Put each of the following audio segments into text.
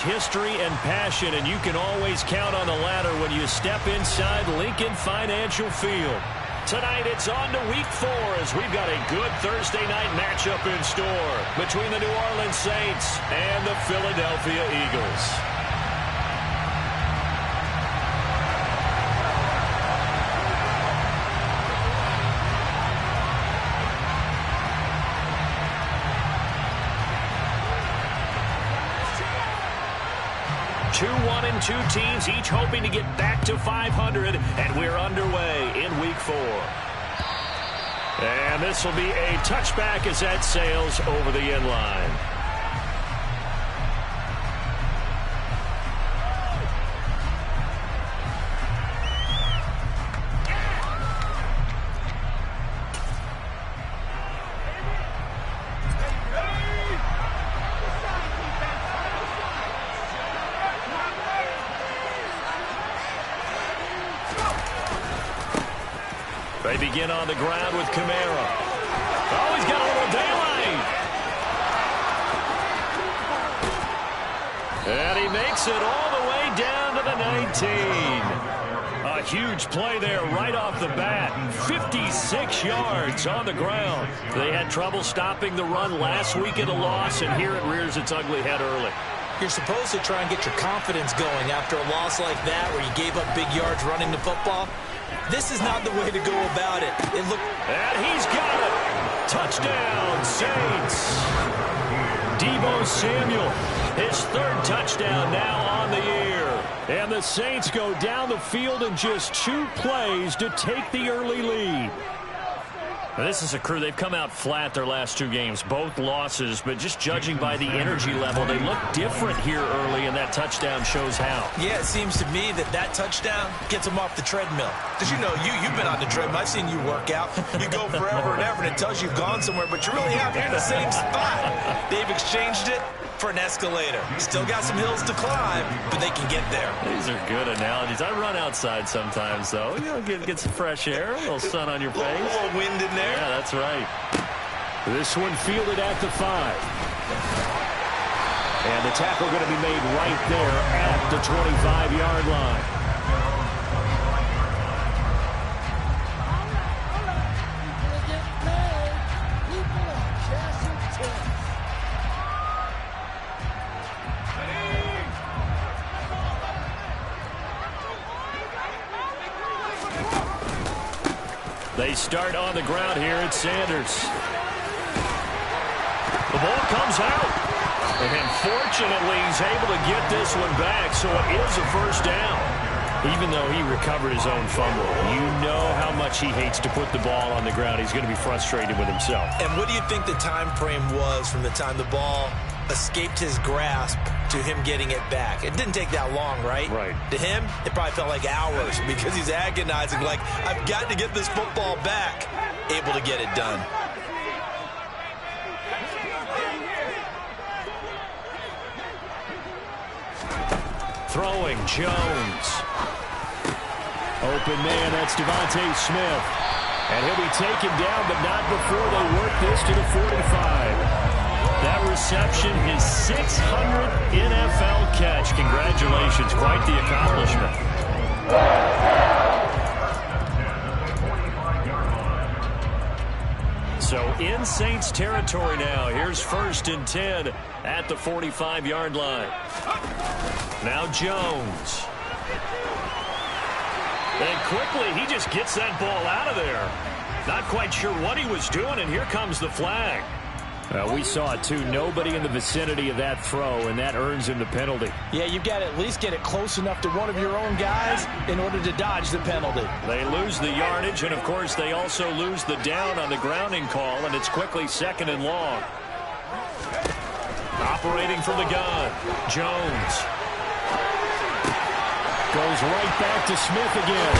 History and passion, and you can always count on the ladder when you step inside Lincoln Financial Field. Tonight it's on to Week 4 as we've got a good Thursday night matchup in store between the New Orleans Saints and the Philadelphia Eagles. Two 1-2 teams, each hoping to get back to 500, and we're underway in Week 4. And this will be a touchback as that sails over the end line. They begin on the ground with Kamara. Oh, he's got a little daylight. And he makes it all the way down to the 19. A huge play there right off the bat. 56 yards on the ground. They had trouble stopping the run last week in a loss, and here it rears its ugly head early. You're supposed to try and get your confidence going after a loss like that where you gave up big yards running the football. This is not the way to go about it. And he's got it. Touchdown, Saints. Deebo Samuel, his third touchdown now on the year. And the Saints go down the field in just 2 plays to take the early lead. This is a crew, they've come out flat their last 2 games, both losses, but just judging by the energy level, they look different here early, and that touchdown shows how. Yeah, it seems to me that touchdown gets them off the treadmill. Because, you know, you've been on the treadmill. I've seen you work out. You go forever and ever, and it tells you you've gone somewhere, but you really have. You're in the same spot. They've exchanged it for an escalator. Still got some hills to climb, but they can get there. These are good analogies. I run outside sometimes, though. You know, get some fresh air, a little sun on your face. A little wind in there. Yeah, that's right. This one fielded at the 5. And the tackle going to be made right there at the 25-yard line. They start on the ground here at Sanders. The ball comes out. And fortunately, he's able to get this one back, so it is a first down. Even though he recovered his own fumble, you know how much he hates to put the ball on the ground. He's going to be frustrated with himself. And what do you think the time frame was from the time the ball escaped his grasp to him getting it back? It didn't take that long, right? Right. To him, it probably felt like hours because he's agonizing, like, I've got to get this football back. Able to get it done. Throwing, Jones. Open man, that's Devontae Smith. And he'll be taken down, but not before they work this to the 45. That reception, his 600th NFL catch. Congratulations, quite the accomplishment. So in Saints territory now. Here's 1st and 10 at the 45-yard line. Now Jones. And quickly, he just gets that ball out of there. Not quite sure what he was doing, and here comes the flag. We saw it, too. Nobody in the vicinity of that throw, and that earns him the penalty. Yeah, you've got to at least get it close enough to one of your own guys in order to dodge the penalty. They lose the yardage, and, of course, they also lose the down on the grounding call, and it's quickly 2nd and long. Operating from the gun, Jones. Goes right back to Smith again.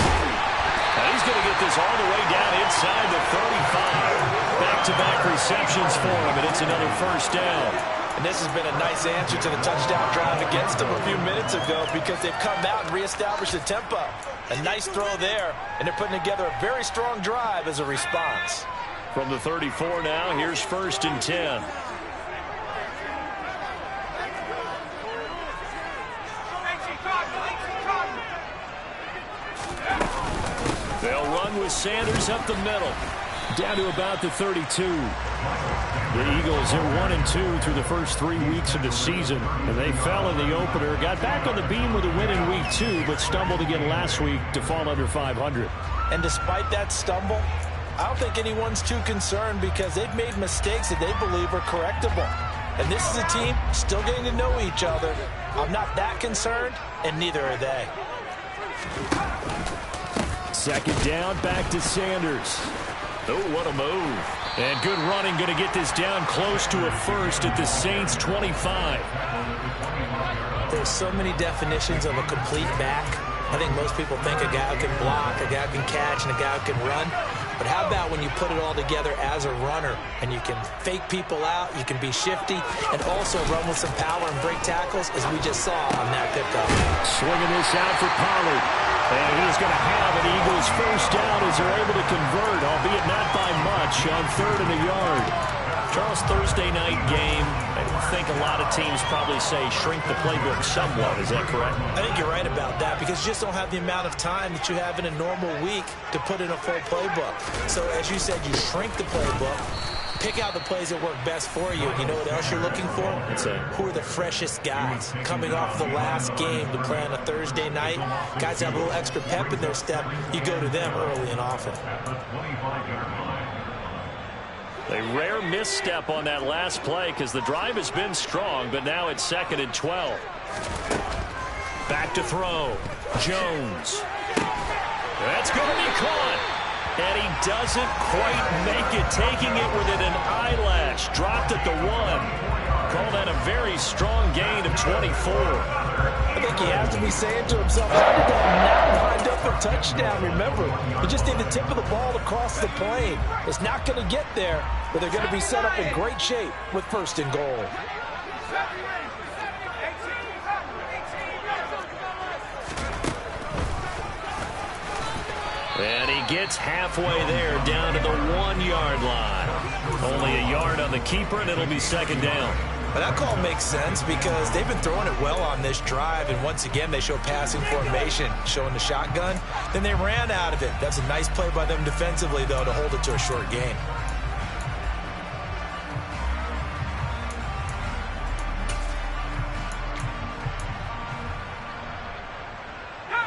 And he's going to get this all the way down inside the 35. Back-to-back receptions for him, and it's another first down. And this has been a nice answer to the touchdown drive against them a few minutes ago because they've come out and reestablished the tempo. A nice throw there, and they're putting together a very strong drive as a response. From the 34 now, here's 1st and 10. They'll run with Sanders up the middle. Down to about the 32. The Eagles are 1-2 through the first 3 weeks of the season. And they fell in the opener. Got back on the beam with a win in week 2, but stumbled again last week to fall under 500. And despite that stumble, I don't think anyone's too concerned because they've made mistakes that they believe are correctable. And this is a team still getting to know each other. I'm not that concerned, and neither are they. Second down, back to Sanders. Oh, what a move. And good running, going to get this down close to a first at the Saints' 25. There's so many definitions of a complete back. I think most people think a guy who can block, a guy who can catch, and a guy who can run. But how about when you put it all together as a runner and you can fake people out, you can be shifty, and also run with some power and break tackles, as we just saw on that pickup. Swinging this out for Pollard. And he's going to have an Eagles first down as they're able to convert, albeit not by much, on 3rd and a yard. Charles, Thursday night game, I think a lot of teams probably say shrink the playbook somewhat. Is that correct? I think you're right about that because you just don't have the amount of time that you have in a normal week to put in a full playbook. So as you said, you shrink the playbook, pick out the plays that work best for you. You know what else you're looking for? Who are the freshest guys coming off the last game to play on a Thursday night? Guys have a little extra pep in their step. You go to them early and often. A rare misstep on that last play because the drive has been strong, but now it's 2nd and 12. Back to throw. Jones. That's going to be caught. And he doesn't quite make it, taking it within an eyelash. Dropped at the 1. Call that a very strong gain of 24. I think he has to be saying to himself, how did that not wind up a touchdown? Remember, you just need the tip of the ball to cross the plane. It's not going to get there, but they're going to be set up in great shape with 1st and goal. And he gets halfway there, down to the 1-yard line. Only a yard on the keeper, and it'll be 2nd down. Well, that call makes sense because they've been throwing it well on this drive, and once again, they show passing formation, showing the shotgun. Then they ran out of it. That's a nice play by them defensively, though, to hold it to a short gain.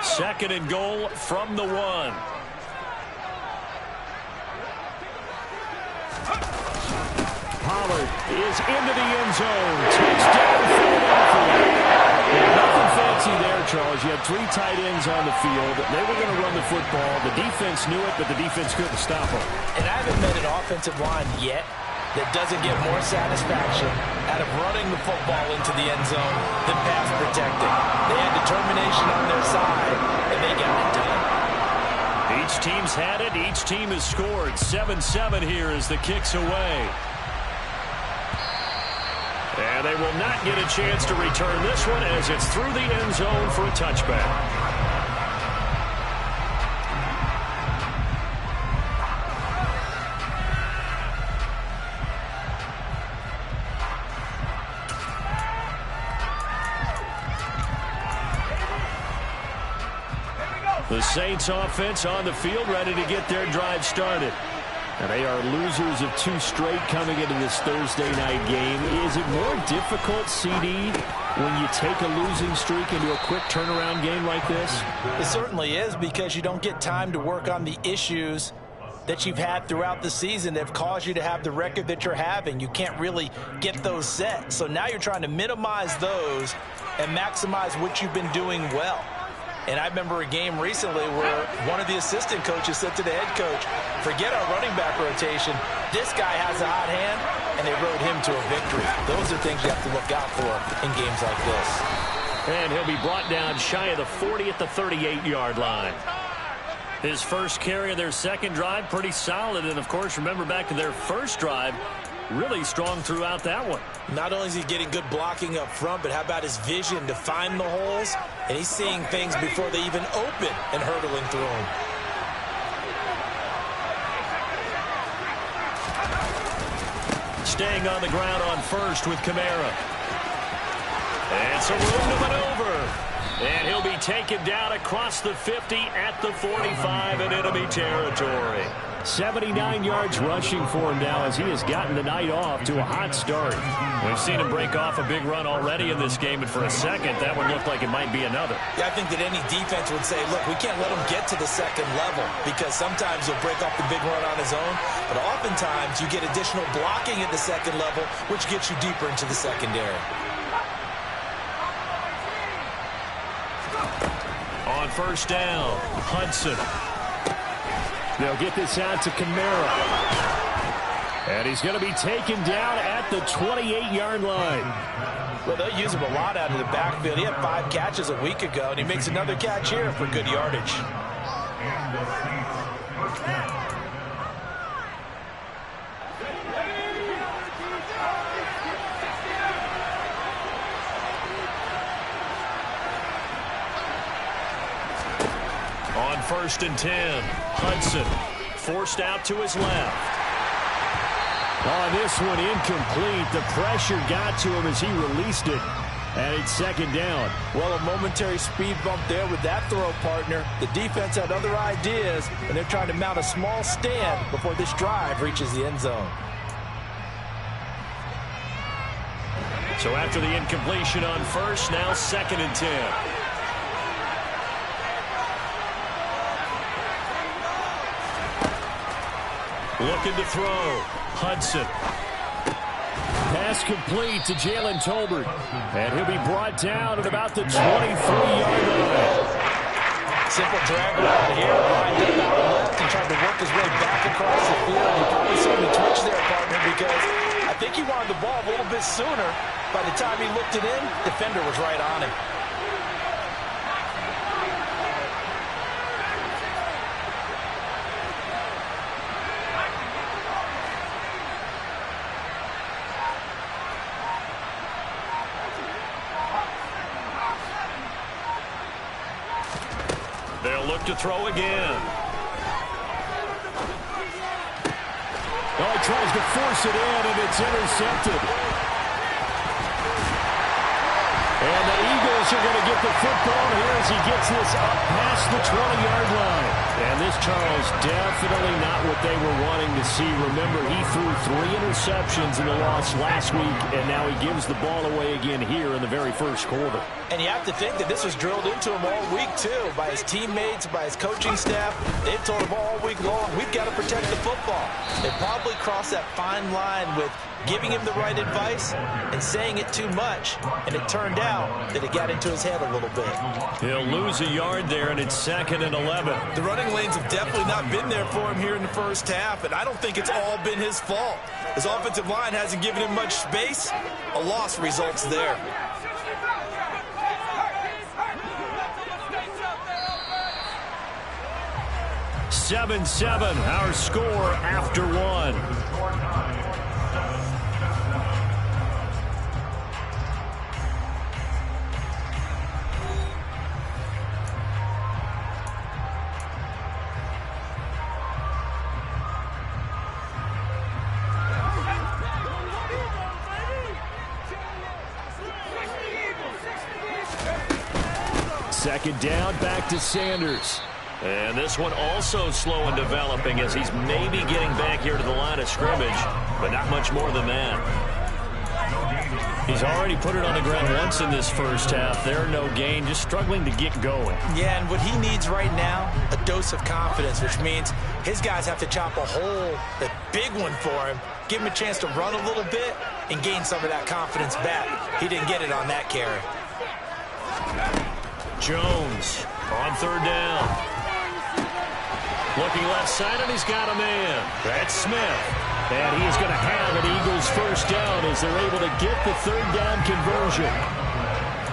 Second and goal from the 1. Pollard is into the end zone. Touchdown, Philadelphia. Nothing fancy there, Charles. You had 3 tight ends on the field. They were going to run the football. The defense knew it, but the defense couldn't stop them. And I haven't met an offensive line yet that doesn't get more satisfaction out of running the football into the end zone than pass protecting. They had determination on their side, and they got it done. Each team's had it. Each team has scored. 7-7 here as the kick's away. And they will not get a chance to return this one as it's through the end zone for a touchback. The Saints offense on the field, ready to get their drive started. And they are losers of 2 straight coming into this Thursday night game. Is it more difficult, CD, when you take a losing streak into a quick turnaround game like this? It certainly is because you don't get time to work on the issues that you've had throughout the season that have caused you to have the record that you're having. You can't really get those set. So now you're trying to minimize those and maximize what you've been doing well. And I remember a game recently where one of the assistant coaches said to the head coach, forget our running back rotation. This guy has a hot hand, and they rode him to a victory. Those are things you have to look out for in games like this. And he'll be brought down shy of the 40 at the 38-yard line. His first carry of their second drive, pretty solid. And, of course, remember back to their first drive, really strong throughout that one. Not only is he getting good blocking up front, but how about his vision to find the holes? And he's seeing things before they even open and hurdling through them. Staying on the ground on first with Kamara. And some room to maneuver. And he'll be taken down across the 50 at the 45 in enemy territory. 79 yards rushing for him now as he has gotten the night off to a hot start. We've seen him break off a big run already in this game, and for a second, that one looked like it might be another. Yeah, I think that any defense would say, look, we can't let him get to the second level because sometimes he'll break off the big run on his own, but oftentimes you get additional blocking at the second level, which gets you deeper into the secondary. On first down, Hudson. They'll get this out to Kamara. And he's going to be taken down at the 28-yard line. Well, they'll use him a lot out of the backfield. He had 5 catches a week ago, and he makes another catch here for good yardage. On first and 10, Hudson forced out to his left. On this one, incomplete. The pressure got to him as he released it. And it's second down. Well, a momentary speed bump there with that throw, partner. The defense had other ideas, and they're trying to mount a small stand before this drive reaches the end zone. So after the incompletion on first, now second and 10. Looking to throw. Hudson. Pass complete to Jalen Tolbert. And he'll be brought down at about the 23-yard line. Simple drag around here. Lined up out left and tried to work his way back across the field. You probably saw him twitch there, partner, because I think he wanted the ball a little bit sooner. By the time he looked it in, defender was right on him. They'll look to throw again. Oh, he tries to force it in, and it's intercepted. And the Eagles are going to get the football here as he gets this up past the 20-yard line. And this, Charles, definitely not what they were wanting to see. Remember, he threw 3 interceptions in the loss last week, and now he gives the ball away again here in the very first quarter. And you have to think that this was drilled into him all week, too, by his teammates, by his coaching staff. They've told him all week long, we've got to protect the football. They probably crossed that fine line with giving him the right advice and saying it too much. And it turned out that it got into his head a little bit. He'll lose a yard there, and it's second and 11. The running lanes have definitely not been there for him here in the first half, and I don't think it's all been his fault. His offensive line hasn't given him much space. A loss results there. Seven, our score after one. Second down, back to Sanders. And this one also slow in developing as he's maybe getting back here to the line of scrimmage, but not much more than that. He's already put it on the ground once in this first half. There, no gain, just struggling to get going. Yeah, and what he needs right now, a dose of confidence, which means his guys have to chop a hole, a big one for him, give him a chance to run a little bit and gain some of that confidence back. He didn't get it on that carry. Jones on third down. Looking left side, and he's got a man. That's Smith. And he is going to have an Eagles first down as they're able to get the third down conversion.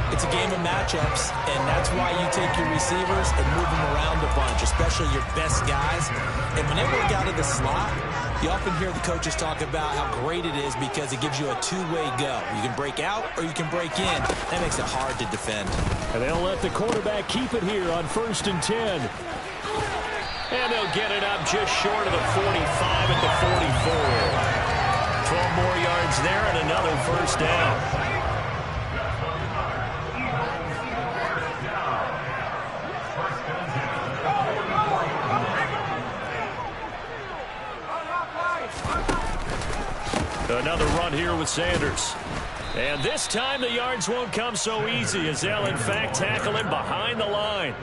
It's a game of matchups, and that's why you take your receivers and move them around a bunch, especially your best guys. And when they work out of the slot, you often hear the coaches talk about how great it is because it gives you a two-way go. You can break out or you can break in. That makes it hard to defend. And they'll let the quarterback keep it here on 1st and 10. And they'll get it up just short of the 45 at the 44. 12 more yards there and another first down. Another run here with Sanders. And this time the yards won't come so easy as they'll, in fact, tackle him behind the line.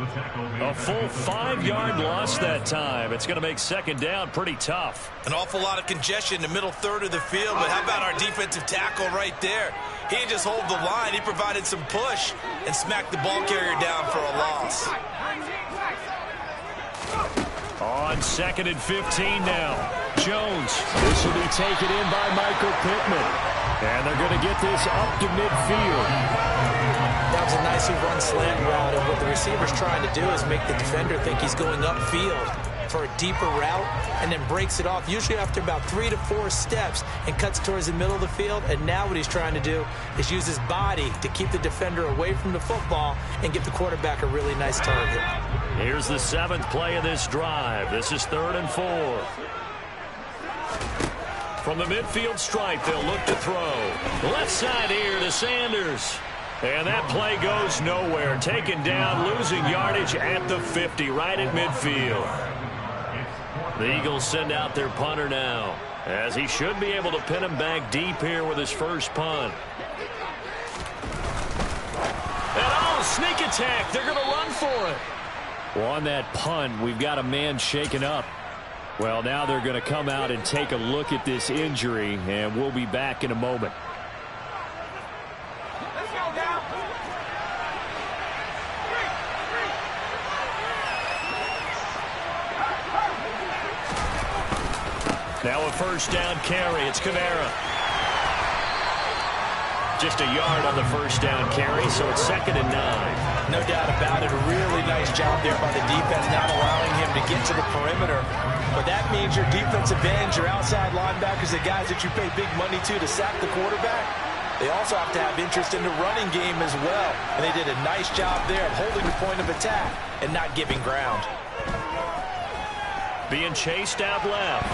A full 5-yard loss that time. It's going to make second down pretty tough. An awful lot of congestion in the middle third of the field, but how about our defensive tackle right there? He didn't just hold the line. He provided some push and smacked the ball carrier down for a loss. On 2nd and 15 now. Jones. This will be taken in by Michael Pittman. And they're going to get this up to midfield. That was a nicely run slant route, and what the receiver's trying to do is make the defender think he's going upfield for a deeper route and then breaks it off, usually after about 3 to 4 steps, and cuts towards the middle of the field. And now what he's trying to do is use his body to keep the defender away from the football and give the quarterback a really nice target. Here's the 7th play of this drive. This is 3rd and 4. From the midfield stripe, they'll look to throw. Left side here to Sanders. And that play goes nowhere. Taken down, losing yardage at the 50, right at midfield. The Eagles send out their punter now, as he should be able to pin him back deep here with his first punt. And sneak attack. They're going to run for it. Well, on that punt, we've got a man shaken up. Well, now they're going to come out and take a look at this injury, and we'll be back in a moment. Let's go now. Now a first down carry. It's Kamara. Just a yard on the first down carry, so it's 2nd and 9. No doubt about it. A really nice job there by the defense, not allowing him to get to the perimeter. But that means your defensive ends, your outside linebackers, the guys that you pay big money to sack the quarterback, they also have to have interest in the running game as well. And they did a nice job there of holding the point of attack and not giving ground. Being chased out left.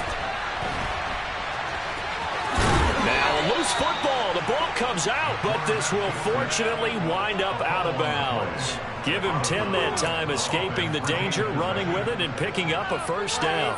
Now a loose football. The ball comes out, but this will fortunately wind up out of bounds. Give him 10 that time, escaping the danger, running with it, and picking up a first down.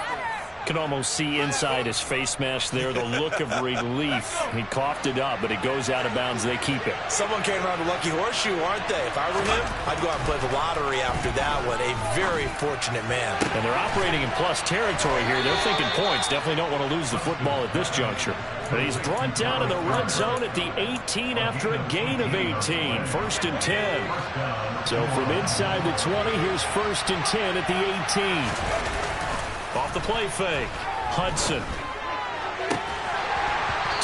Can almost see inside his face mask there the look of relief. He coughed it up, but it goes out of bounds. They keep it. Someone came around a lucky horseshoe, aren't they? If I were him, I'd go out and play the lottery after that one. A very fortunate man. And they're operating in plus territory here. They're thinking points. Definitely don't want to lose the football at this juncture. But he's brought down in the red zone at the 18 after a gain of 18. 1st and 10. So from inside the 20, here's 1st and 10 at the 18. Off the play fake. Hudson. To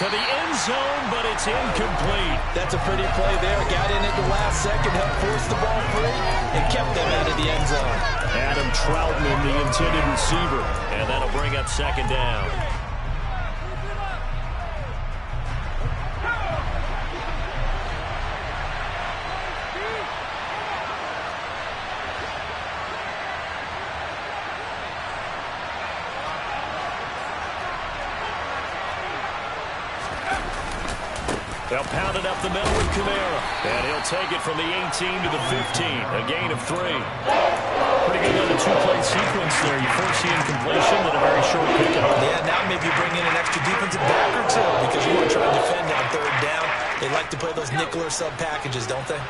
the end zone, but it's incomplete. That's a pretty play there. Got in at the last second, helped force the ball free, and kept them out of the end zone. Adam Troutman, the intended receiver. And that'll bring up 2nd down. They'll pound it up the middle with Kamara. And he'll take it from the 18 to the 15. A gain of 3. Pretty good on the 2-play sequence there. You first see incompletion, then a very short pickup. Yeah, now maybe you bring in an extra defensive back or two because you want to try to defend on 3rd down. They like to play those nickel or sub packages, don't they?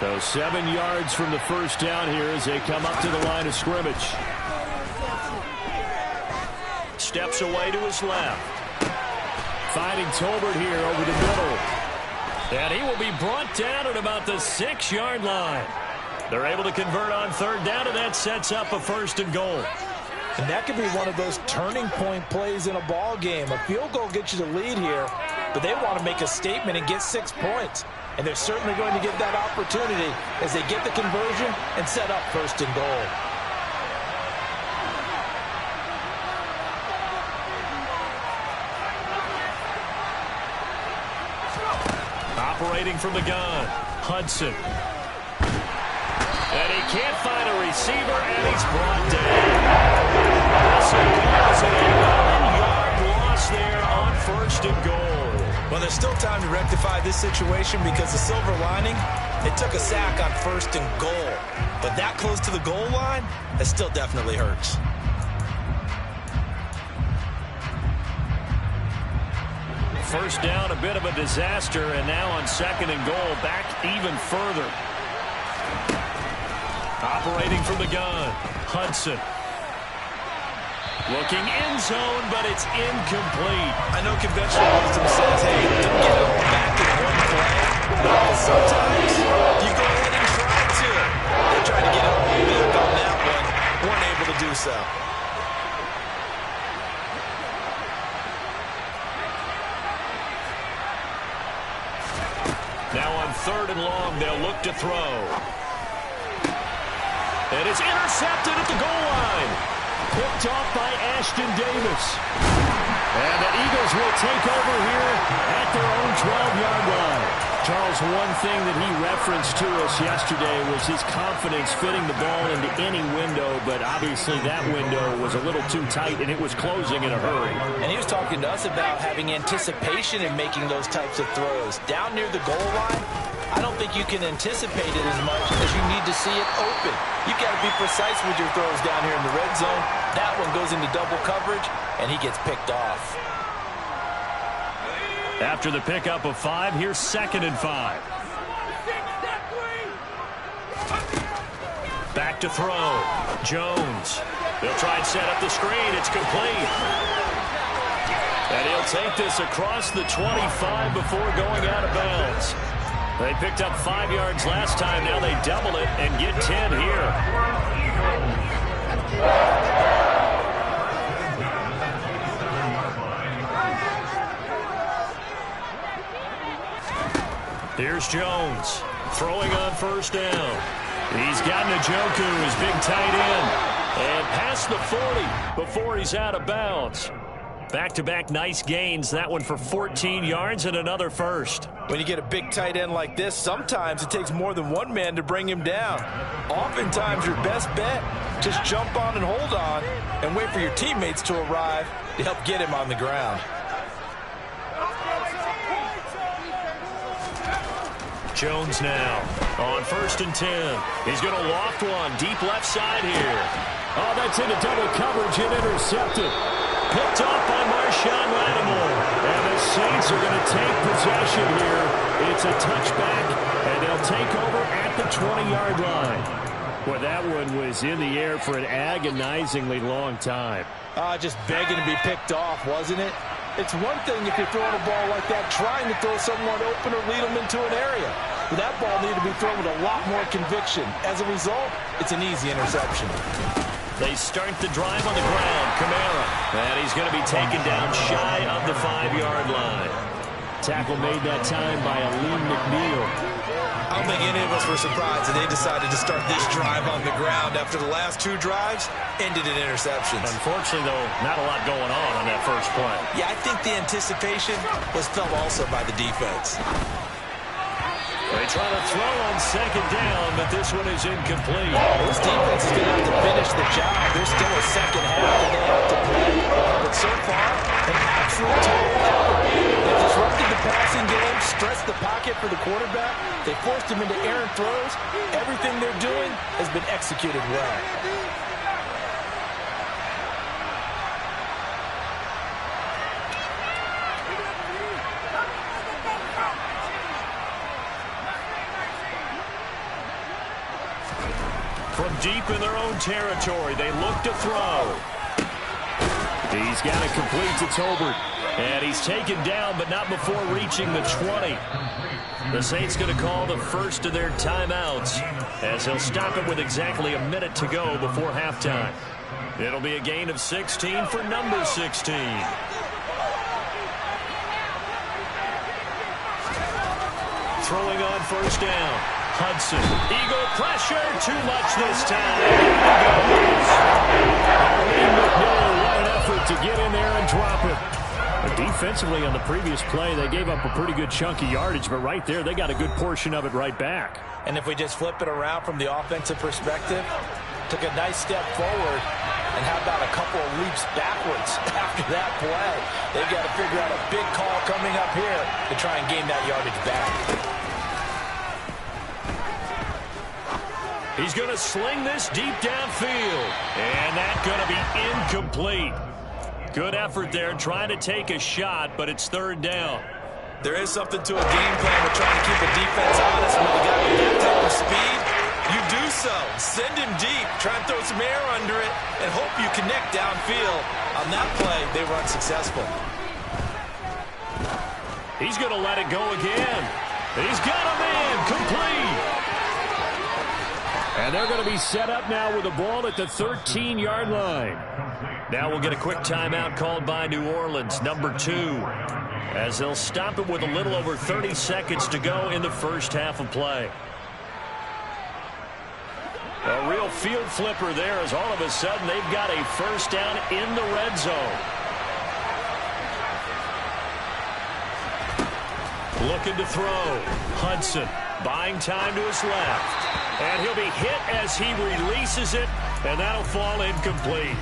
So 7 yards from the first down here as they come up to the line of scrimmage. Steps away to his left. Finding Tolbert here over the middle. And he will be brought down at about the 6-yard line. They're able to convert on 3rd down, and that sets up a 1st and goal. And that could be one of those turning point plays in a ball game. A field goal gets you the lead here, but they want to make a statement and get 6 points. And they're certainly going to get that opportunity as they get the conversion and set up 1st and goal. Operating from the gun, Hudson. And he can't find a receiver, and he's brought down. This is a 11-yard loss there on 1st and goal. Well, there's still time to rectify this situation because the silver lining, it took a sack on 1st and goal. But that close to the goal line, that still definitely hurts. first down, a bit of a disaster, and now on 2nd and goal, back even further. Operating from the gun, Hudson. Looking end zone, but it's incomplete. I know conventional wisdom says, hey, don't get it all back in one play. But sometimes you go ahead and try to. They tried to get it all back on that one. Weren't able to do so. Now on 3rd and long, they'll look to throw. And it's intercepted at the goal line. Picked off by Ashton Davis. And the Eagles will take over here at their own 12-yard line. Charles, one thing that he referenced to us yesterday was his confidence fitting the ball into any window, but obviously that window was a little too tight, and it was closing in a hurry. And he was talking to us about having anticipation in making those types of throws. Down near the goal line, I don't think you can anticipate it as much as you need to see it open. You've got to be precise with your throws down here in the red zone. That one goes into double coverage, and he gets picked off. After the pickup of 5, here's 2nd and 5. Back to throw. Jones. They'll try and set up the screen. It's complete. And he'll take this across the 25 before going out of bounds. They picked up 5 yards last time. Now they double it and get 10 here. Here's Jones throwing on 1st down. He's got Njoku, his big tight end, and past the 40 before he's out of bounds. Back-to-back nice gains, that one for 14 yards and another first. When you get a big tight end like this, sometimes it takes more than one man to bring him down. Oftentimes your best bet, just jump on and hold on and wait for your teammates to arrive to help get him on the ground. Jones now on 1st and 10. He's going to loft one deep left side here. Oh, that's into double coverage and intercepted. Picked off by Marshawn Lattimore. And the Saints are going to take possession here. It's a touchback, and they'll take over at the 20-yard line. Well, that one was in the air for an agonizingly long time. Just begging to be picked off, wasn't it? It's one thing if you're throwing a ball like that, trying to throw someone open or lead them into an area. But that ball needed to be thrown with a lot more conviction. As a result, it's an easy interception. They start the drive on the ground. Kamara. And he's going to be taken down shy of the 5-yard line. Tackle made that time by Aleem McNeil. I don't think any of us were surprised that they decided to start this drive on the ground after the last 2 drives ended in interceptions. Unfortunately, though, not a lot going on that first play. Yeah, I think the anticipation was felt also by the defense. They try to throw on 2nd down, but this one is incomplete. This defense is going to have to finish the job. There's still a second half that they have to play. But so far, an absolute total effort. They disrupted the passing game, stressed the pocket for the quarterback. They forced him into errant throws. Everything they're doing has been executed well. From deep in their own territory, they look to throw. He's got it complete to Tolbert. And he's taken down, but not before reaching the 20. The Saints going to call the first of their timeouts, as he'll stop it with exactly a minute to go before halftime. It'll be a gain of 16 for number 16. Throwing on 1st down. Hudson. Eagle pressure. Too much this time. What an effort to get in there and drop it. But defensively on the previous play, they gave up a pretty good chunk of yardage, but right there, they got a good portion of it right back. And if we just flip it around from the offensive perspective, took a nice step forward, and how about a couple of leaps backwards after that play? They've got to figure out a big call coming up here to try and gain that yardage back. He's going to sling this deep downfield, and that's going to be incomplete. Good effort there trying to take a shot, but it's third down. There is something to a game plan with trying to keep a defense honest when you got that type of speed. You do so. Send him deep. Try and throw some air under it and hope you connect downfield. On that play, they were unsuccessful. He's going to let it go again. He's got a man complete. And they're going to be set up now with the ball at the 13-yard line. Now we'll get a quick timeout called by New Orleans, number 2, as they'll stop it with a little over 30 seconds to go in the first half of play. A real field flipper there as all of a sudden they've got a first down in the red zone. Looking to throw. Hudson buying time to his left. And he'll be hit as he releases it, and that'll fall incomplete.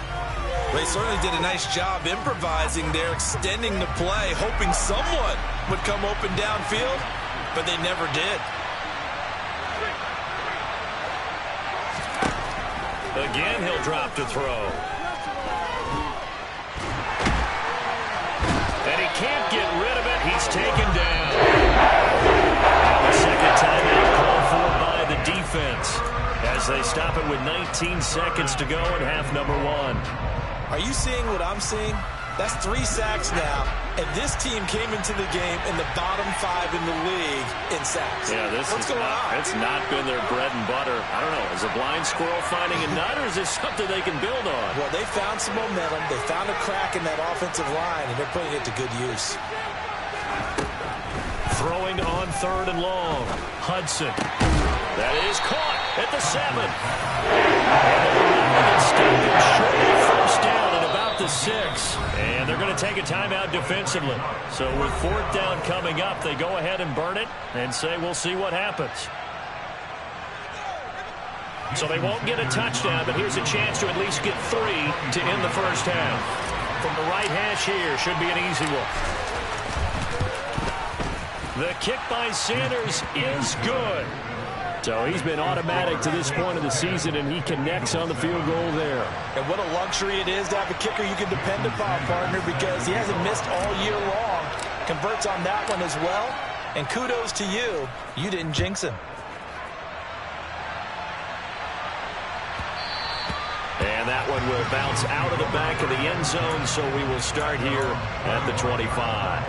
They certainly did a nice job improvising there, extending the play, hoping someone would come open downfield, but they never did. Again, he'll drop to throw. And he can't get rid of it. He's taken down. Now the second timeout called for by the defense as they stop it with 19 seconds to go in half number 1. Are you seeing what I'm seeing? That's 3 sacks now, and this team came into the game in the bottom 5 in the league in sacks. Yeah, What's going on? It's not been their bread and butter. I don't know. Is a blind squirrel finding a nut, or is this something they can build on? Well, they found some momentum. They found a crack in that offensive line, and they're putting it to good use. Throwing on third and long. Hudson. That is caught at the 7. And stopped it short of first down at about the 6. And they're going to take a timeout defensively. So with fourth down coming up, they go ahead and burn it and say we'll see what happens. So they won't get a touchdown, but here's a chance to at least get 3 to end the first half. From the right hash here, should be an easy one. The kick by Sanders is good. So he's been automatic to this point of the season, and he connects on the field goal there. And what a luxury it is to have a kicker you can depend upon, partner, because he hasn't missed all year long. Converts on that one as well. And kudos to you. You didn't jinx him. And that one will bounce out of the back of the end zone, so we will start here at the 25.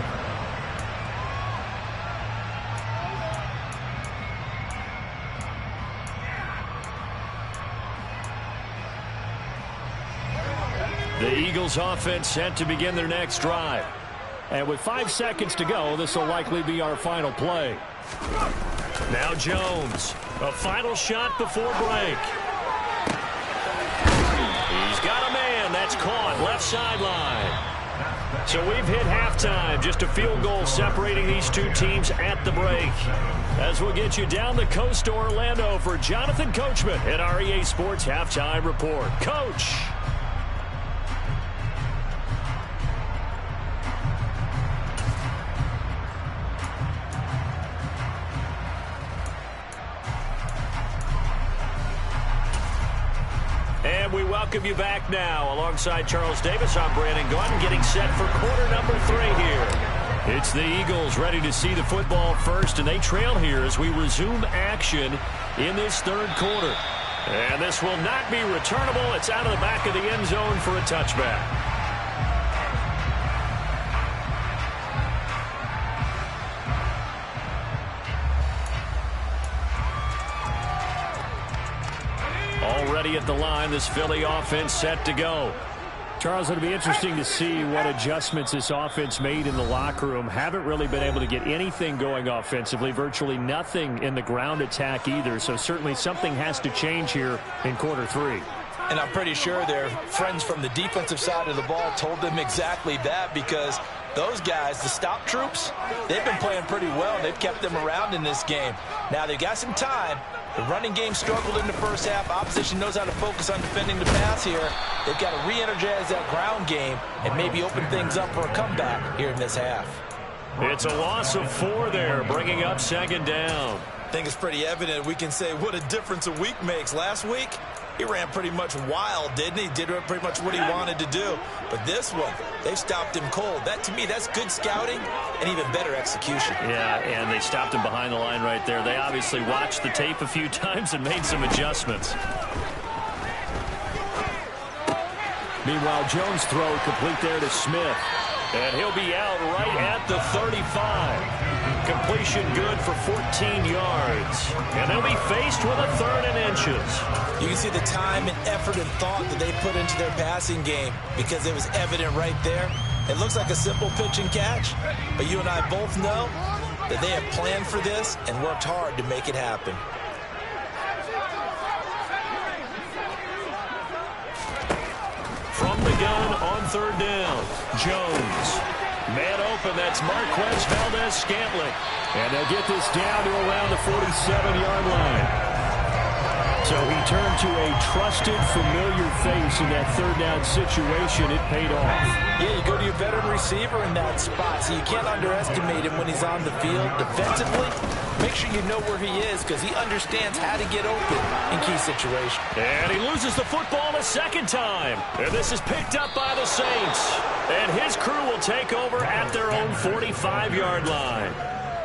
The Eagles offense set to begin their next drive. And with 5 seconds to go, this will likely be our final play. Now Jones, a final shot before break. He's got a man. That's caught left sideline. So we've hit halftime. Just a field goal separating these two teams at the break. As we'll get you down the coast to Orlando for Jonathan Coachman at our EA Sports Halftime Report. Coach. And we welcome you back now. Alongside Charles Davis, I'm Brandon Gunn, getting set for quarter number 3 here. It's the Eagles ready to see the football first, and they trail here as we resume action in this third quarter. And this will not be returnable. It's out of the back of the end zone for a touchback. Already at the line, this Philly offense set to go. Charles, it'll be interesting to see what adjustments this offense made in the locker room. Haven't really been able to get anything going offensively, virtually nothing in the ground attack either. So certainly something has to change here in quarter 3. And I'm pretty sure their friends from the defensive side of the ball told them exactly that, because those guys, the stop troops, they've been playing pretty well. They've kept them around in this game. Now they've got some time. The running game struggled in the first half. Opposition knows how to focus on defending the pass here. They've got to re-energize that ground game and maybe open things up for a comeback here in this half. It's a loss of 4 there, bringing up second down. I think it's pretty evident. We can say what a difference a week makes. Last week, he ran pretty much wild, didn't he? Did pretty much what he wanted to do. But this one, they stopped him cold. That, to me, that's good scouting and even better execution. Yeah, and they stopped him behind the line right there. They obviously watched the tape a few times and made some adjustments. Meanwhile, Jones' throw complete there to Smith. And he'll be out right at the 35. Completion good for 14 yards. And they'll be faced with a 3rd and inches. You can see the time and effort and thought that they put into their passing game because it was evident right there. It looks like a simple pitch and catch, but you and I both know that they have planned for this and worked hard to make it happen. From the gun on 3rd down, Jones. Man open, that's Marquez Valdez-Scantling. And they'll get this down to around the 47-yard line. So he turned to a trusted, familiar face in that 3rd down situation. It paid off. Yeah, you go to your veteran receiver in that spot, so you can't underestimate him when he's on the field. Defensively, make sure you know where he is because he understands how to get open in key situations. And he loses the football a second time. And this is picked up by the Saints. And his crew will take over at their own 45-yard line.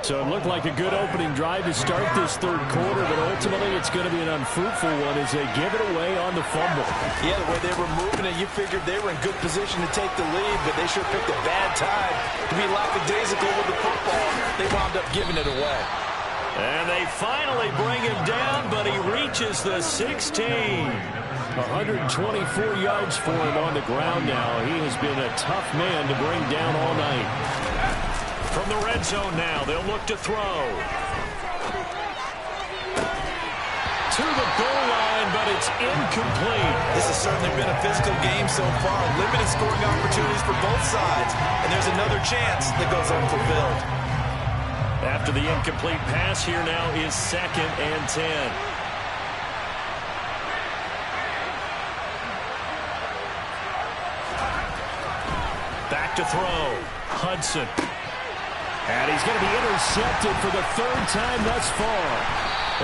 So it looked like a good opening drive to start this 3rd quarter, but ultimately it's going to be an unfruitful one as they give it away on the fumble. Yeah, the way they were moving it, you figured they were in good position to take the lead, but they sure picked a bad time to be lackadaisical with the football. They wound up giving it away. And they finally bring him down, but he reaches the 16. 124 yards for him on the ground now. He has been a tough man to bring down all night. From the red zone now, they'll look to throw. To the goal line, but it's incomplete. This has certainly been a physical game so far. Limited scoring opportunities for both sides. And there's another chance that goes unfulfilled. After the incomplete pass, here now is 2nd and 10. Back to throw. Hudson. And he's going to be intercepted for the 3rd time thus far.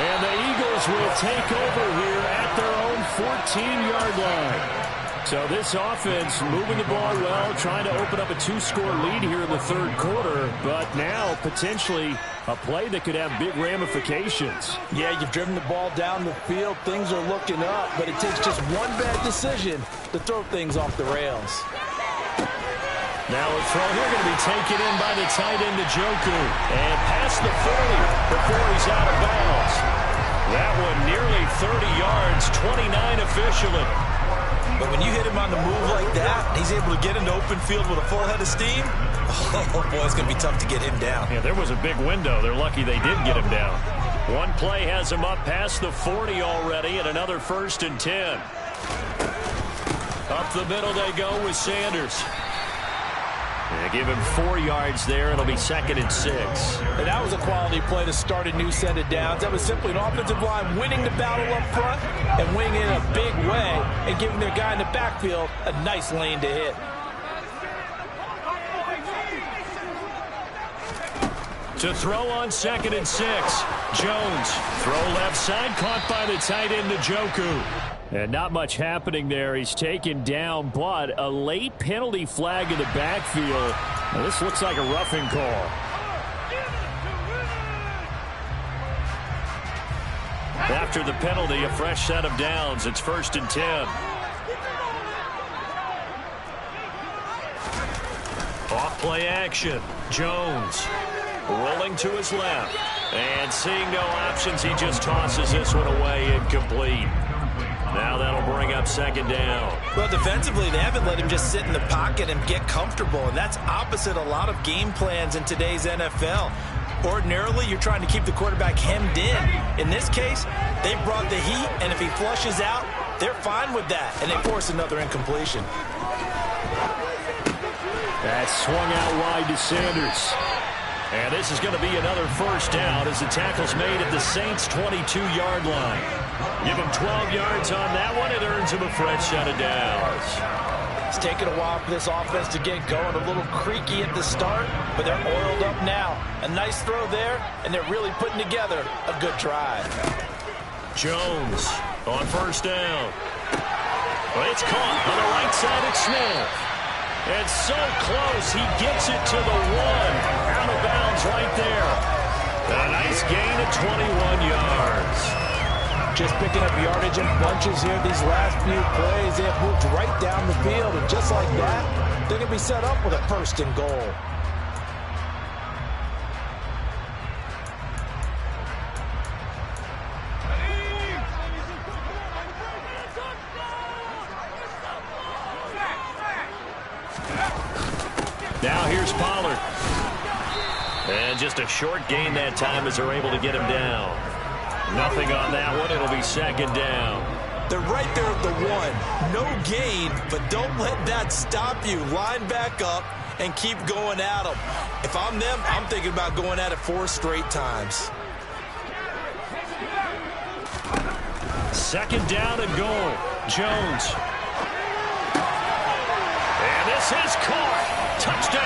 And the Eagles will take over here at their own 14-yard line. So this offense moving the ball well, trying to open up a 2-score lead here in the 3rd quarter. But now potentially a play that could have big ramifications. Yeah, you've driven the ball down the field. Things are looking up, but it takes just one bad decision to throw things off the rails. Now a throw here going to be taken in by the tight end, Njoku. And past the 40 before he's out of bounds. That one nearly 30 yards, 29 officially. But when you hit him on the move like that, he's able to get into open field with a full head of steam. Oh, boy, it's going to be tough to get him down. Yeah, there was a big window. They're lucky they did get him down. One play has him up past the 40 already, and another 1st and 10. Up the middle they go with Sanders. They give him 4 yards there. It'll be 2nd and 6. And that was a quality play to start a new set of downs. That was simply an offensive line winning the battle up front and winning it in a big way and giving their guy in the backfield a nice lane to hit. To throw on 2nd and 6. Jones. Throw left side, caught by the tight end, Njoku. And not much happening there. He's taken down, but a late penalty flag in the backfield. Now, this looks like a roughing call. After the penalty, a fresh set of downs. It's 1st and 10. Off play action. Jones rolling to his left. And seeing no options, he just tosses this one away, incomplete. Now that'll bring up 2nd down. Well, defensively, they haven't let him just sit in the pocket and get comfortable, and that's opposite a lot of game plans in today's NFL. Ordinarily, you're trying to keep the quarterback hemmed in. In this case, they brought the heat, and if he flushes out, they're fine with that, and they force another incompletion. That swung out wide to Sanders. And this is going to be another 1st down as the tackle's made at the Saints' 22-yard line. Give him 12 yards on that one. It earns him a fresh set of downs. It's taken a while for this offense to get going. A little creaky at the start, but they're oiled up now. A nice throw there, and they're really putting together a good drive. Jones on first down. Well, it's caught on the right side of Smith. It's so close, he gets it to the 1. Out of bounds right there. A nice gain of 21 yards. Just picking up yardage in bunches here these last few plays. They have moved right down the field, and just like that, they're going to be set up with a 1st and goal. Now here's Pollard. And just a short gain that time as they're able to get him down. Nothing on that one. It'll be 2nd down. They're right there at the 1. No gain, but don't let that stop you. Line back up and keep going at them. If I'm them, I'm thinking about going at it 4 straight times. 2nd down and goal. Jones. And this is caught. Touchdown.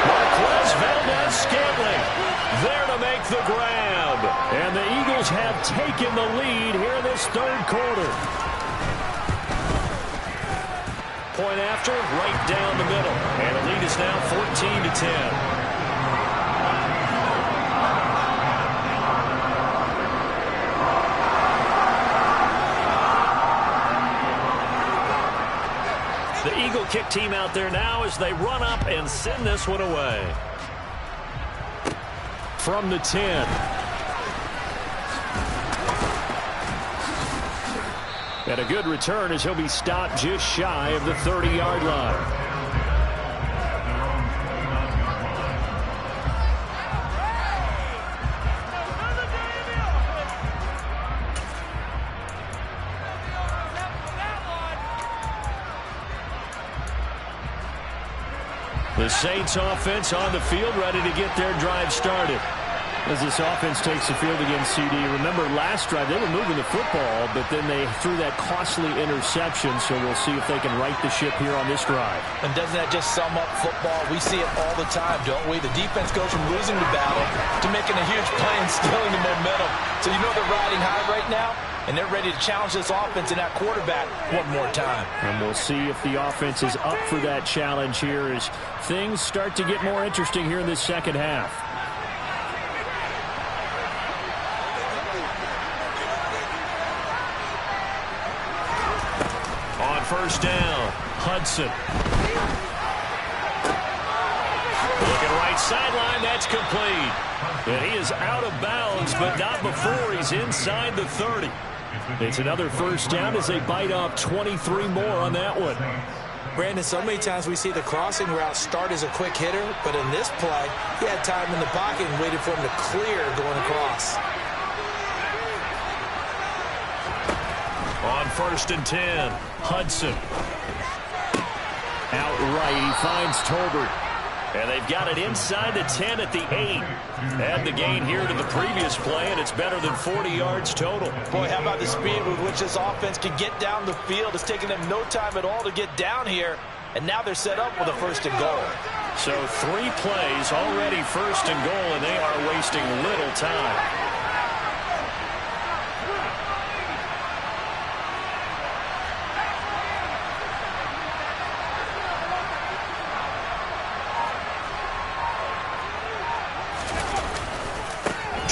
Marquez Valdez-Scantling there to make the grab. And the Eagles have taken the lead here in this 3rd quarter. Point after, right down the middle. And the lead is now 14-10. The Eagle kick team out there now as they run up and send this one away. From the 10. And a good return as he'll be stopped just shy of the 30-yard line. The Saints offense on the field, ready to get their drive started. As this offense takes the field against CD. Remember last drive, they were moving the football, but then they threw that costly interception, so we'll see if they can right the ship here on this drive. And doesn't that just sum up football? We see it all the time, don't we? The defense goes from losing the battle to making a huge play and stealing the momentum. So you know they're riding high right now, and they're ready to challenge this offense and that quarterback one more time. And we'll see if the offense is up for that challenge here as things start to get more interesting here in this 2nd half. On first down, Hudson. Looking right sideline, that's complete. And he is out of bounds, but not before he's inside the 30. It's another 1st down as they bite off 23 more on that one. Brandon, so many times we see the crossing route start as a quick hitter, but in this play, he had time in the pocket and waited for him to clear going across. On 1st and 10, Hudson. Outright, he finds Tolbert. And they've got it inside the 10 at the 8. Add the gain here to the previous play, and it's better than 40 yards total. Boy, how about the speed with which this offense can get down the field? It's taken them no time at all to get down here, and now they're set up with a 1st and goal. So 3 plays already 1st and goal, and they are wasting little time.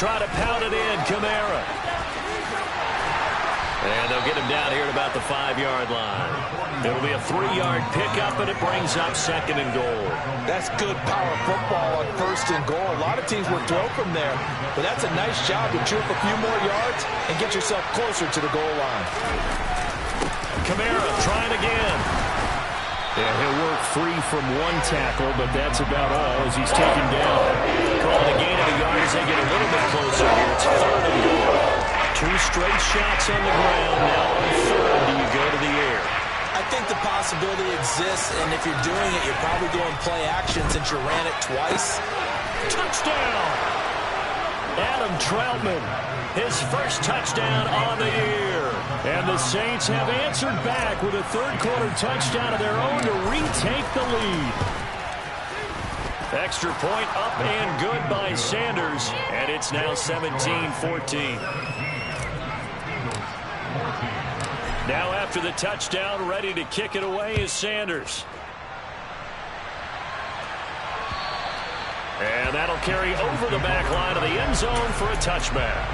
Try to pound it in, Kamara. And they'll get him down here at about the 5-yard line. It'll be a 3-yard pickup, and it brings up 2nd and goal. That's good power football on 1st and goal. A lot of teams would throw from there, but that's a nice job to chew up a few more yards and get yourself closer to the goal line. Kamara trying again. Yeah, he'll work free from 1 tackle, but that's about all as he's taken down. Calling a gain of a yard as they get a little bit closer here. It's 3rd and goal. 2 straight shots on the ground. Now on 3rd, do you go to the air? I think the possibility exists, and if you're doing it, you're probably going play action since you ran it twice. Touchdown! Adam Troutman, his first touchdown on the year. And the Saints have answered back with a third-quarter touchdown of their own to retake the lead. Extra point up and good by Sanders, and it's now 17-14. Now after the touchdown, ready to kick it away is Sanders. And that'll carry over the back line of the end zone for a touchback.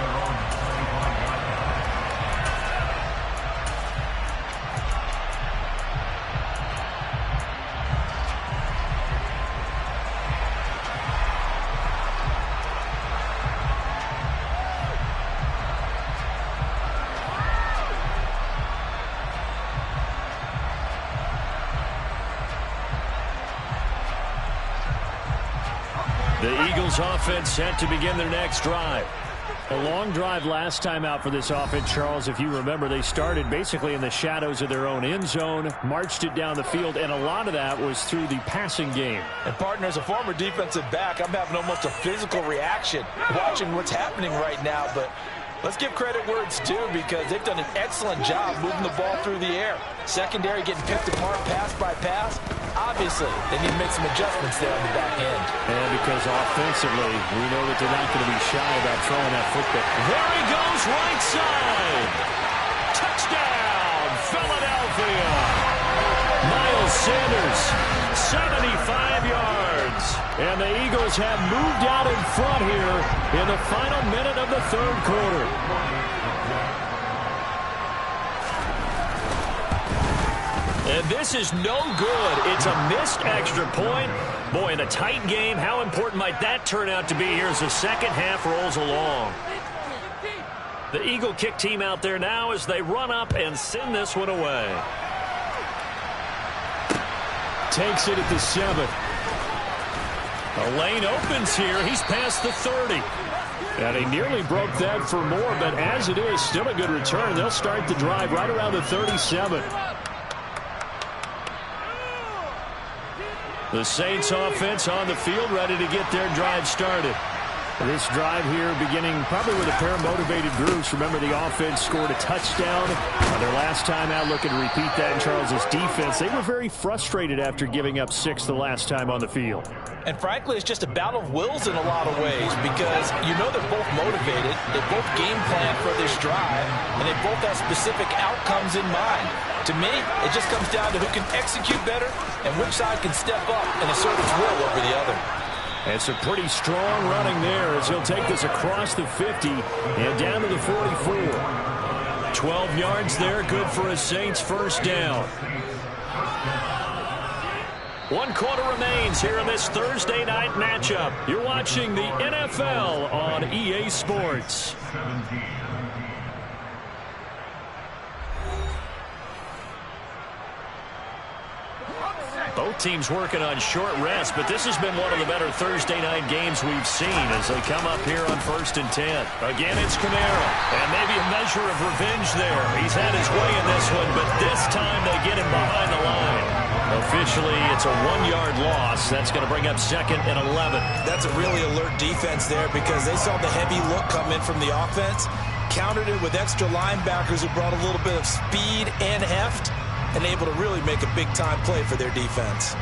The Eagles offense set to begin their next drive. A long drive last time out for this offense, Charles. If you remember, they started basically in the shadows of their own end zone, marched it down the field, and a lot of that was through the passing game. And, partner, as a former defensive back, I'm having almost a physical reaction watching what's happening right now. But let's give credit where it's due, because they've done an excellent job moving the ball through the air. Secondary getting picked apart pass by pass. Obviously, they need to make some adjustments there on the back end. And because offensively, we know that they're not going to be shy about throwing that football. There he goes, right side. Touchdown, Philadelphia. Miles Sanders, 75 yards. And the Eagles have moved out in front here in the final minute of the third quarter. And this is no good. It's a missed extra point. Boy, in a tight game, how important might that turn out to be here as the second half rolls along? The Eagle kick team out there now as they run up and send this one away. Takes it at the 7. A lane opens here. He's past the 30. And he nearly broke that for more, but as it is, still a good return. They'll start the drive right around the 37. The Saints offense on the field, ready to get their drive started. This drive here beginning probably with a pair of motivated groups. Remember, the offense scored a touchdown on their last time out. Looking to repeat that in Charles's defense. They were very frustrated after giving up 6 the last time on the field. And frankly, it's just a battle of wills in a lot of ways, because you know they're both motivated. They both game plan for this drive, and they both have specific outcomes in mind. To me, it just comes down to who can execute better and which side can step up and assert its will over the other. And some pretty strong running there as he'll take this across the 50 and down to the 44. 12 yards there, good for a Saints first down. 1 quarter remains here in this Thursday night matchup. You're watching the NFL on EA Sports. Both teams working on short rest, but this has been one of the better Thursday night games we've seen as they come up here on 1st and 10. Again, it's Kamara, and maybe a measure of revenge there. He's had his way in this one, but this time they get him behind the line. Officially, it's a 1-yard loss. That's going to bring up 2nd and 11. That's a really alert defense there, because they saw the heavy look come in from the offense, countered it with extra linebackers who brought a little bit of speed and heft, and able to really make a big-time play for their defense.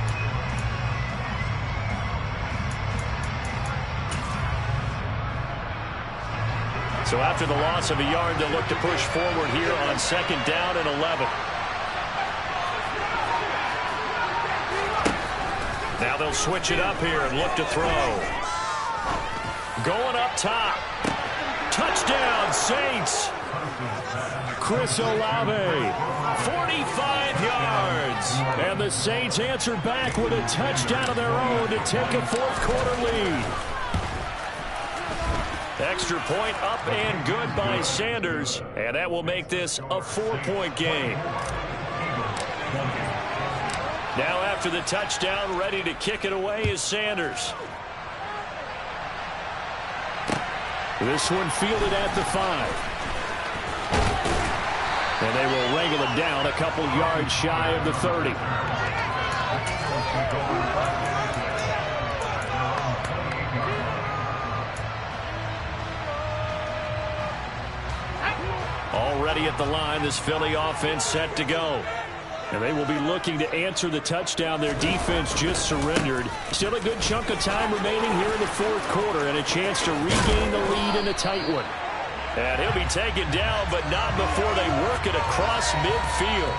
So after the loss of a yard, they'll look to push forward here on 2nd down and 11. Now they'll switch it up here and look to throw. Going up top. Touchdown, Saints. Chris Olave, 45 yards. And the Saints answer back with a touchdown of their own to take a 4th quarter lead. Extra point up and good by Sanders. And that will make this a 4-point game. Now after the touchdown, ready to kick it away is Sanders. This one fielded at the 5. And they will wrangle him down a couple yards shy of the 30. Already at the line, this Philly offense set to go. And they will be looking to answer the touchdown their defense just surrendered. Still a good chunk of time remaining here in the fourth quarter and a chance to regain the lead in a tight one. And he'll be taken down, but not before they work it across midfield.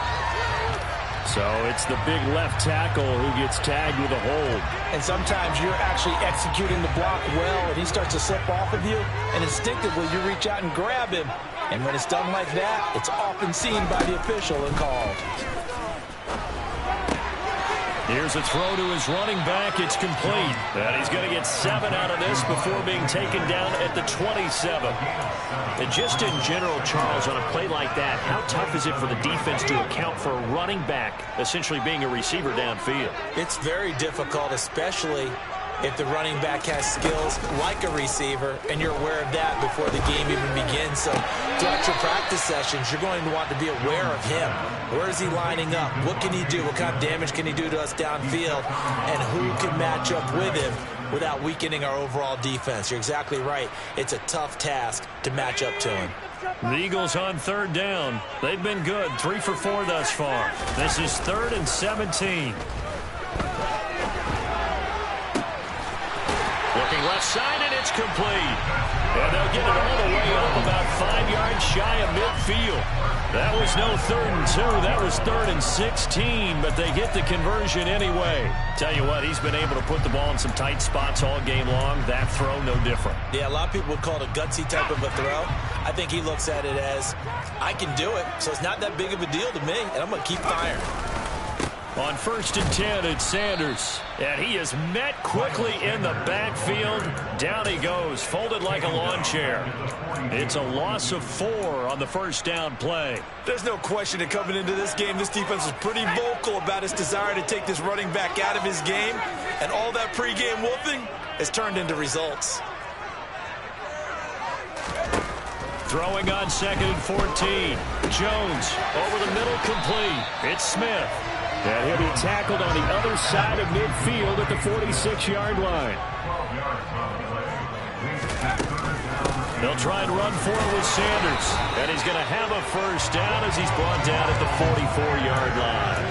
So it's the big left tackle who gets tagged with a hold. And sometimes you're actually executing the block well, and he starts to slip off of you, and instinctively you reach out and grab him. And when it's done like that, it's often seen by the official and called. Here's a throw to his running back. It's complete. And he's going to get 7 out of this before being taken down at the 27. And just in general, Charles, on a play like that, how tough is it for the defense to account for a running back essentially being a receiver downfield? It's very difficult, especially if the running back has skills like a receiver, and you're aware of that before the game even begins. So throughout your practice sessions, you're going to want to be aware of him. Where is he lining up? What can he do? What kind of damage can he do to us downfield? And who can match up with him without weakening our overall defense? You're exactly right. It's a tough task to match up to him. The Eagles on third down. They've been good, 3 for 4 thus far. This is 3rd and 17. Looking left side, and it's complete. And they'll get it all the way up about 5 yards shy of midfield. That was no 3rd and 2. That was 3rd and 16, but they get the conversion anyway. Tell you what, he's been able to put the ball in some tight spots all game long. That throw, no different. Yeah, a lot of people would call it a gutsy type of a throw. I think he looks at it as, I can do it, so it's not that big of a deal to me, and I'm going to keep firing. On 1st and 10, it's Sanders. And he is met quickly in the backfield. Down he goes, folded like a lawn chair. It's a loss of 4 on the first down play. There's no question that coming into this game, this defense was pretty vocal about its desire to take this running back out of his game. And all that pregame wolfing has turned into results. Throwing on 2nd and 14. Jones over the middle, complete. It's Smith. And he'll be tackled on the other side of midfield at the 46-yard line. They'll try and run for it with Sanders. And he's going to have a first down as he's brought down at the 44-yard line.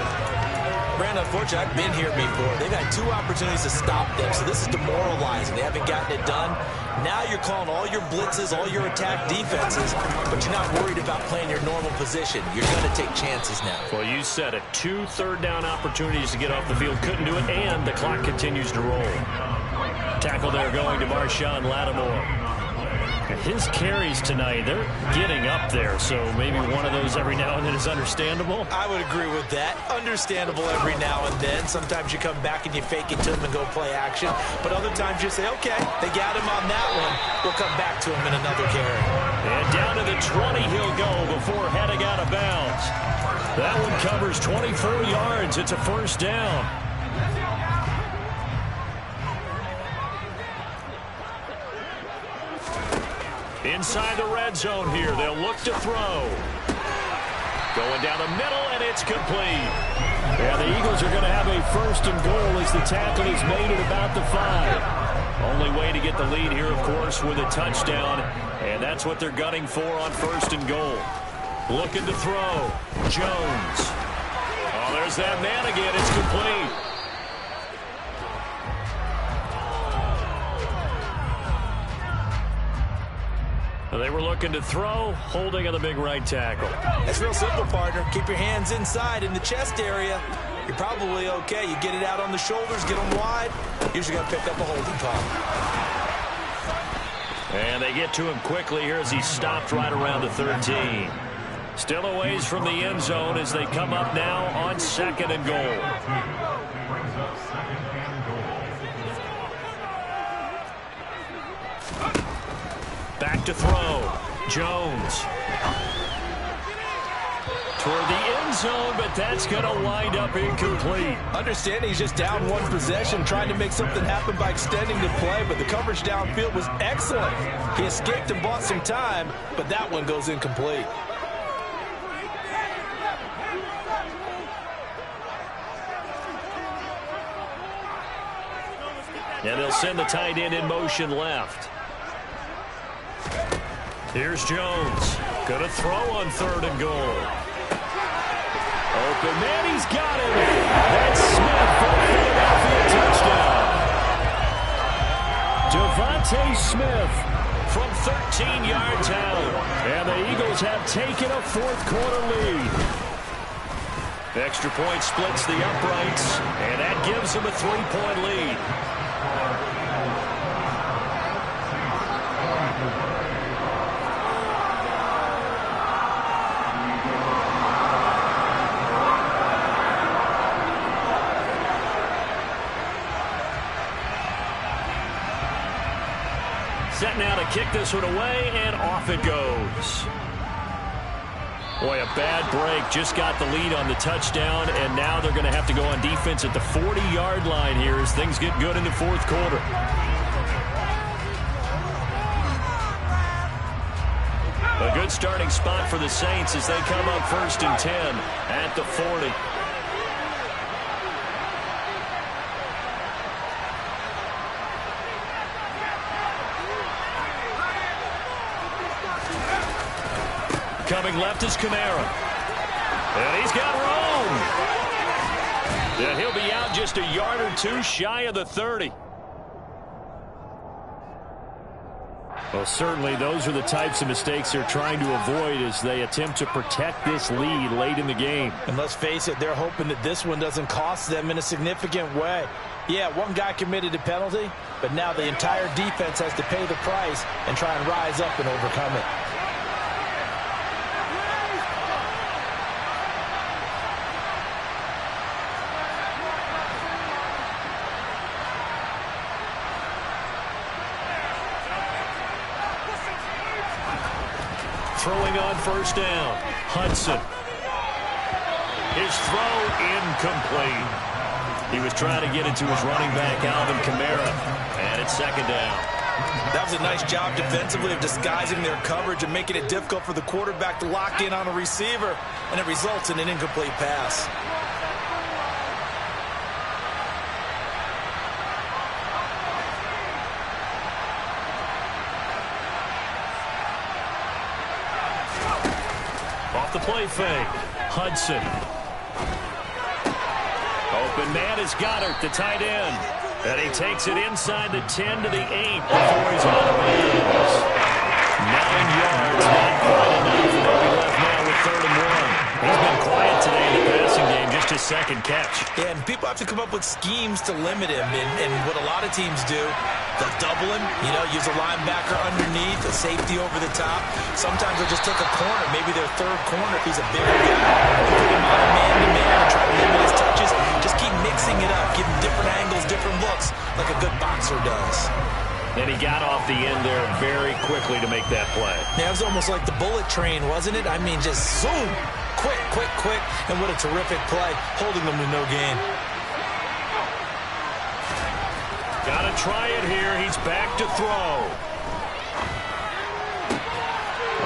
Brandon, unfortunately, I've been here before. They've had 2 opportunities to stop them, so this is demoralizing. They haven't gotten it done. Now you're calling all your blitzes, all your attack defenses, but you're not worried about playing your normal position. You're going to take chances now. Well, you said it. 2 third-down opportunities to get off the field. Couldn't do it, and the clock continues to roll. Tackle there going to Marshawn Lattimore. His carries tonight, they're getting up there, so maybe one of those every now and then is understandable. I would agree with that. Understandable every now and then. Sometimes you come back and you fake it to him and go play action. But other times you say, okay, they got him on that one. We'll come back to him in another carry. And down to the 20 he'll go before heading out of bounds. That one covers 24 yards. It's a first down. Inside the red zone here, they'll look to throw. Going down the middle, and it's complete. Yeah, the Eagles are going to have a 1st and goal as the tackle is made at about the 5. Only way to get the lead here, of course, with a touchdown, and that's what they're gunning for on 1st and goal. Looking to throw. Jones. Oh, there's that man again. It's complete. They were looking to throw, holding on the big right tackle. It's real simple, partner. Keep your hands inside in the chest area. You're probably okay. You get it out on the shoulders, get them wide. Usually got to pick up a holding call. And they get to him quickly here as he stopped right around the 13. Still a ways from the end zone as they come up now on 2nd and goal. Back to throw. Jones. Toward the end zone, but that's going to wind up incomplete. Understanding he's just down 1 possession, trying to make something happen by extending the play, but the coverage downfield was excellent. He escaped and bought some time, but that one goes incomplete. And they'll send the tight end in motion left. Here's Jones. Gonna throw on 3rd and goal. Open man, he's got it. That's Smith for the Philadelphia touchdown. Devontae Smith from 13 yards out. And the Eagles have taken a 4th quarter lead. Extra point splits the uprights, and that gives them a 3-point lead. Set now to kick this one away, and off it goes. Boy, a bad break. Just got the lead on the touchdown, and now they're going to have to go on defense at the 40-yard line here as things get good in the 4th quarter. A good starting spot for the Saints as they come up 1st and 10 at the 40. Coming left is Kamara. And he's got room. And he'll be out just a yard or 2 shy of the 30. Well, certainly those are the types of mistakes they're trying to avoid as they attempt to protect this lead late in the game. And let's face it, they're hoping that this one doesn't cost them in a significant way. Yeah, one guy committed a penalty, but now the entire defense has to pay the price and try and rise up and overcome it. Throwing on 1st down, Hudson. His throw incomplete. He was trying to get it to his running back, Alvin Kamara, and it's 2nd down. That was a nice job defensively of disguising their coverage and making it difficult for the quarterback to lock in on a receiver, and it results in an incomplete pass. The play fake. Hudson. Open man is Goddard, the tight end. And he takes it inside the 10 to the 8 before he's out of bounds. 9 yards, not quite enough. They'll be left now with 3rd and 1. He's been quiet today in the passing game, just his 2nd catch. Yeah, and people have to come up with schemes to limit him. And what a lot of teams do, they'll double him, use a linebacker underneath, a safety over the top. Sometimes they'll just take a corner, maybe their 3rd corner if he's a bigger guy. They'll put him on a man-to-man and try to limit his touches. Just keep mixing it up, give him different angles, different looks, like a good boxer does. And he got off the end there very quickly to make that play. Yeah, it was almost like the bullet train, wasn't it? I mean, just zoom, quick, quick, quick, and what a terrific play, holding them to no gain. Got to try it here. He's back to throw.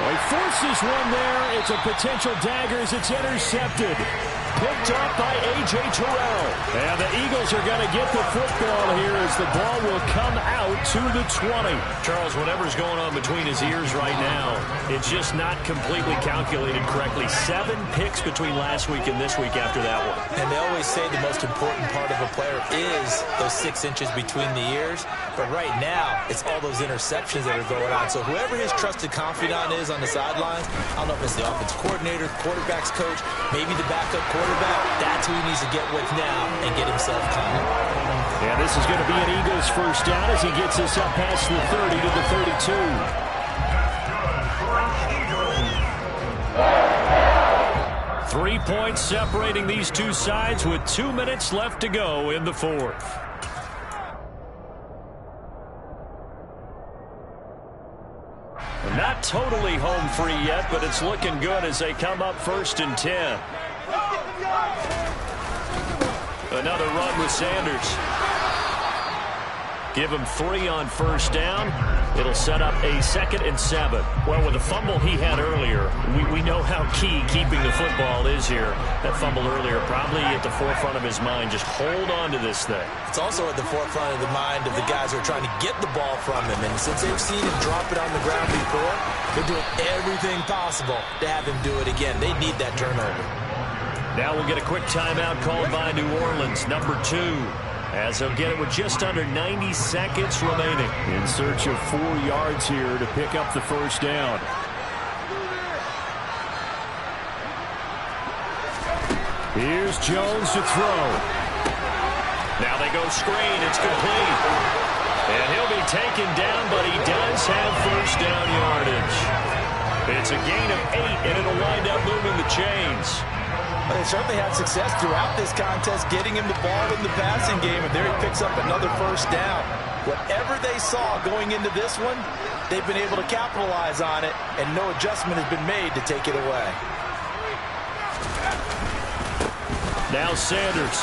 He forces one there. It's a potential dagger as it's intercepted. Picked up by A.J. Terrell. And the Eagles are going to get the football here as the ball will come out to the 20. Charles, whatever's going on between his ears right now, it's just not completely calculated correctly. 7 picks between last week and this week after that one. And they always say the most important part of a player is those 6 inches between the ears. But right now, it's all those interceptions that are going on. So whoever his trusted confidant is on the sidelines, I don't know if it's the offense coordinator, quarterback's coach, maybe the backup quarterback, that's who he needs to get with now and get himself calm. Yeah, this is going to be an Eagles 1st down as he gets us up past the 30 to the 32. 3 points separating these two sides with 2 minutes left to go in the 4th. Not totally home free yet, but it's looking good as they come up 1st and 10. Another run with Sanders. Give him 3 on first down. It'll set up a 2nd and 7. Well, with the fumble he had earlier, we know how key keeping the football is here. That fumble earlier probably at the forefront of his mind. Just hold on to this thing. It's also at the forefront of the mind of the guys who are trying to get the ball from him. And since they've seen him drop it on the ground before, they're doing everything possible to have him do it again. They need that turnover. Now we'll get a quick timeout called by New Orleans, number 2. As they'll get it with just under 90 seconds remaining. In search of 4 yards here to pick up the first down. Here's Jones to throw. Now they go screen. It's complete. And he'll be taken down, but he does have first down yardage. It's a gain of 8, and it'll wind up moving the chains. They certainly had success throughout this contest getting him the ball in the passing game, and there he picks up another first down. Whatever they saw going into this one, they've been able to capitalize on it, and no adjustment has been made to take it away. Now Sanders.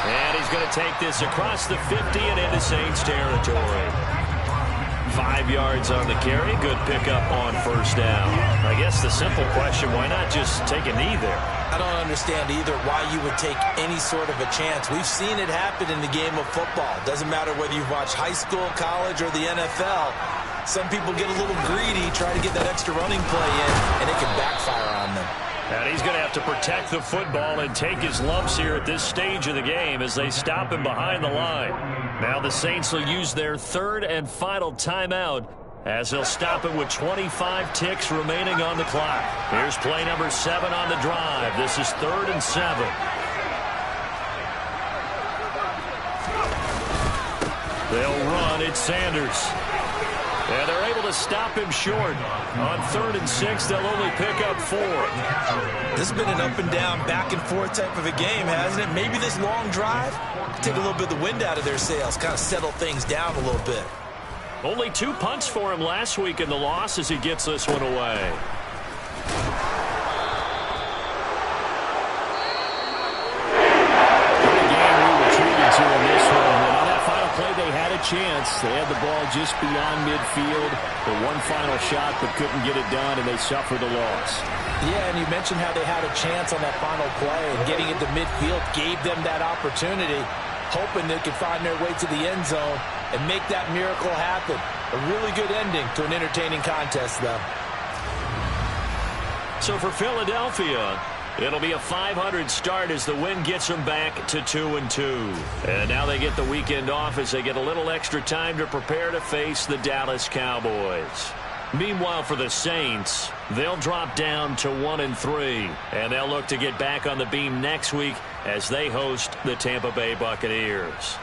And he's going to take this across the 50 and into Saints territory. 5 yards on the carry. Good pickup on first down. I guess the simple question, why not just take a knee there? I don't understand either why you would take any sort of a chance. We've seen it happen in the game of football. Doesn't matter whether you've watched high school, college, or the NFL. Some people get a little greedy, try to get that extra running play in, and it can backfire on them. And he's going to have to protect the football and take his lumps here at this stage of the game as they stop him behind the line. Now the Saints will use their 3rd and final timeout as they'll stop it with 25 ticks remaining on the clock. Here's play number 7 on the drive. This is 3rd and 7. They'll run. It's Sanders. And they're able to stop him short. On 3rd and 6, they'll only pick up 4. This has been an up and down, back and forth type of a game, hasn't it? Maybe this long drive take a little bit of the wind out of their sails, kind of settle things down a little bit. Only 2 punts for him last week in the loss as he gets this one away. They had a chance. They had the ball just beyond midfield for one final shot, but couldn't get it done, and they suffered a loss. Yeah, and you mentioned how they had a chance on that final play, and getting into midfield gave them that opportunity, hoping they could find their way to the end zone and make that miracle happen. A really good ending to an entertaining contest, though. So for Philadelphia, it'll be a 500 start as the win gets them back to 2-2. And now they get the weekend off as they get a little extra time to prepare to face the Dallas Cowboys. Meanwhile, for the Saints, they'll drop down to 1-3. And they'll look to get back on the beam next week as they host the Tampa Bay Buccaneers.